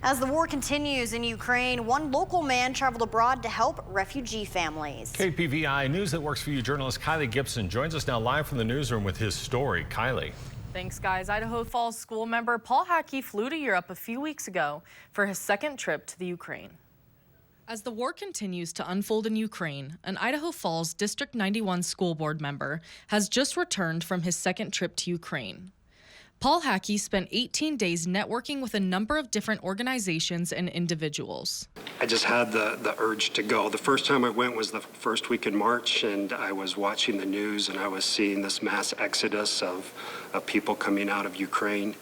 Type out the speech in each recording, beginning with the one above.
As the war continues in Ukraine, one local man traveled abroad to help refugee families. KPVI News Network's for you journalist Kylie Gibson joins us now live from the newsroom with his story. Kylie. Thanks, guys. Idaho Falls school member Paul Hackey flew to Europe a few weeks ago for his second trip to the Ukraine. As the war continues to unfold in Ukraine, an Idaho Falls District 91 school board member has just returned from his second trip to Ukraine. Paul Hackey spent 18 days networking with a number of different organizations and individuals. I just had the urge to go. The first time I went was the first week in March, and I was watching the news and I was seeing this mass exodus of people coming out of Ukraine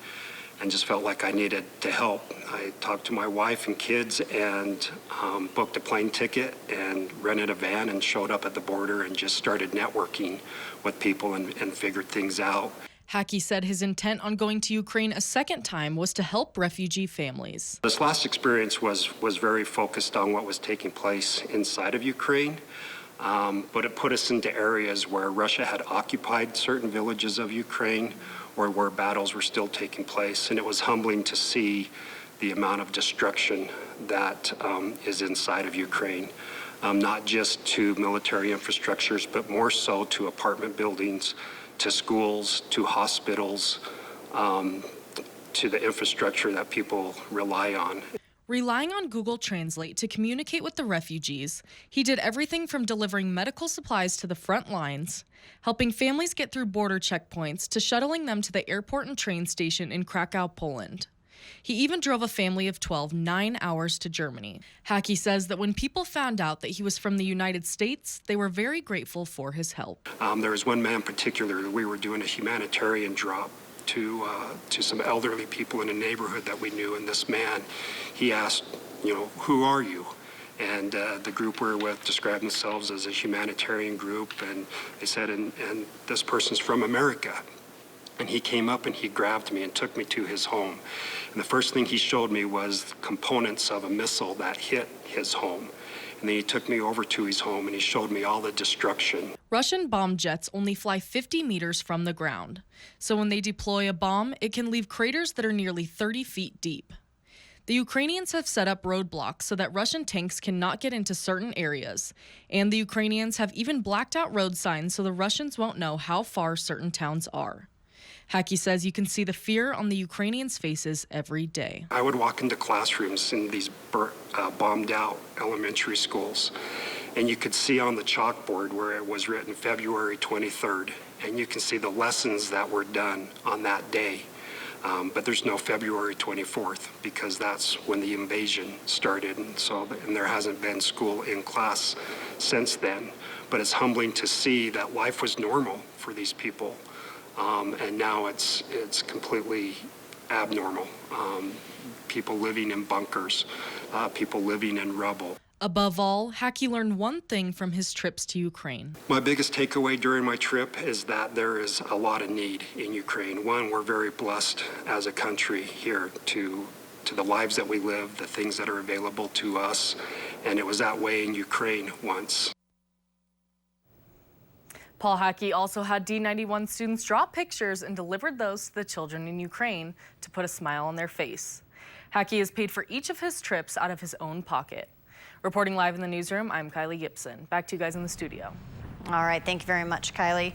and just felt like I needed to help. I talked to my wife and kids and booked a plane ticket and rented a van and showed up at the border and just started networking with people and figured things out. Hackey said his intent on going to Ukraine a second time was to help refugee families. This last experience was very focused on what was taking place inside of Ukraine, but it put us into areas where Russia had occupied certain villages of Ukraine or where battles were still taking place, and it was humbling to see the amount of destruction that is inside of Ukraine. Not just to military infrastructures, but more so to apartment buildings, to schools, to hospitals, to the infrastructure that people rely on. Relying on Google Translate to communicate with the refugees, he did everything from delivering medical supplies to the front lines, helping families get through border checkpoints, to shuttling them to the airport and train station in Krakow, Poland. He even drove a family of 12 9 hours to Germany. Hackey says that when people found out that he was from the United States, they were very grateful for his help. There was one man in particular, we were doing a humanitarian drop to some elderly people in a neighborhood that we knew, and this man, he asked, who are you? And the group we were with described themselves as a humanitarian group, and they said, and this person's from America. And he came up and he grabbed me and took me to his home. And the first thing he showed me was components of a missile that hit his home. And then he took me over to his home and he showed me all the destruction. Russian bomb jets only fly 50 meters from the ground. So when they deploy a bomb, it can leave craters that are nearly 30 feet deep. The Ukrainians have set up roadblocks so that Russian tanks cannot get into certain areas. And the Ukrainians have even blacked out road signs so the Russians won't know how far certain towns are. Hackey says you can see the fear on the Ukrainians' faces every day. I would walk into classrooms in these bombed out elementary schools, and you could see on the chalkboard where it was written February 23rd, and you can see the lessons that were done on that day. But there's no February 24th because that's when the invasion started, and there hasn't been school in class since then. But it's humbling to see that life was normal for these people. And now it's completely abnormal. People living in bunkers, people living in rubble. Above all, Hackey learned one thing from his trips to Ukraine. My biggest takeaway during my trip is that there is a lot of need in Ukraine. One, we're very blessed as a country here to the lives that we live, the things that are available to us, and it was that way in Ukraine once. Paul Hackey also had D91 students draw pictures and delivered those to the children in Ukraine to put a smile on their face. Hackey has paid for each of his trips out of his own pocket. Reporting live in the newsroom, I'm Kylie Gibson. Back to you guys in the studio. All right, thank you very much, Kylie.